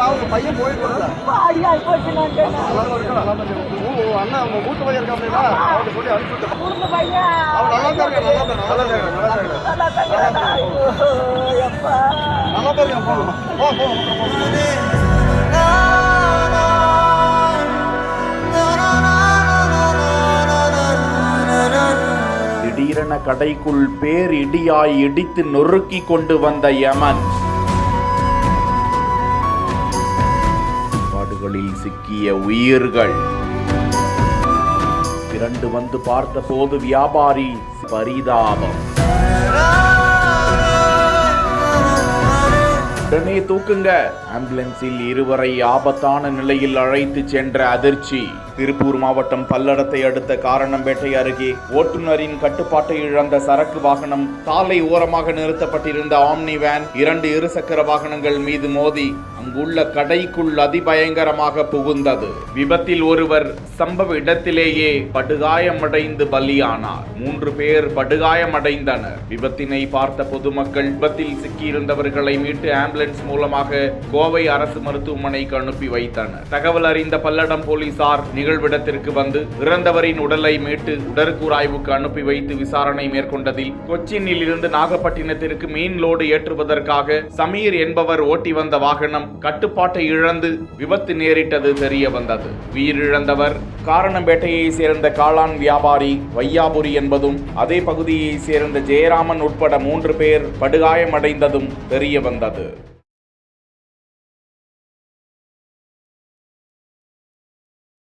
அவங்க பையன் போயிட்டு அண்ணா அவங்க மூத்த பையன் இருக்காங்களா அவங்க சொல்லி அனுப்பிட்டு அவன் நல்லா தான் இருக்கா நல்லா தான் திடீரென கடைக்குள் பேர் இடியாய் இடித்து நொறுக்கி கொண்டு வந்த யமன் காடுகளில் சிக்கிய உயிர்கள் திரண்டு வந்து பார்த்தபோது வியாபாரி பரிதாபம். உடனே தூக்குங்க. ஆம்புலன்ஸில் இருவரை ஆபத்தான நிலையில் அழைத்து சென்ற அதிர்ச்சி. திருப்பூர் மாவட்டம் பல்லடத்தை அடுத்த காரணம்பேட்டை அருகே ஓட்டுநரின் கட்டுப்பாட்டை இழந்த சரக்கு வாகனம் சாலை ஓரமாக நிறுத்தப்பட்டிருந்த ஆம்னி வேன் 2 இருசக்கர வாகனங்கள் மீது மோதி அங்குள்ள கடைக்குள் அதிபயங்கரமாக புகுந்தது. விபத்தில் ஒருவர் சம்பவ இடத்திலேயே படுகாயமடைந்து பலியானார். 3 பேர் படுகாயமடைந்தனர். விபத்தினை பார்த்த பொதுமக்கள் விபத்தில் சிக்கியிருந்தவர்களை மீட்டு ஆம்புலன்ஸ் மூலமாக கோவை அரசு மருத்துவமனைக்கு அனுப்பி வைத்தனர். தகவல் அறிந்த பல்லடம் போலீசார் நிகழ்விடத்திற்கு வந்து இறந்தவரின் உடலை மீட்டு உடற்கூறாய்வுக்கு அனுப்பி வைத்து விசாரணை மேற்கொண்டதில் கொச்சினில் இருந்து நாகப்பட்டினத்திற்கு மீன் லோடு ஏற்றுவதற்காக சமீர் என்பவர் ஓட்டி வந்த வாகனம் கட்டுப்பாட்டை இழந்து விபத்து நேரிட்டது தெரிய வந்தது. உயிரிழந்தவர் காரணம்பேட்டையை சேர்ந்த காளான் வியாபாரி வையாபுரி என்பதும் அதே பகுதியை சேர்ந்த ஜெயராமன் உட்பட 3 பேர் படுகாயமடைந்ததும் தெரிய வந்தது.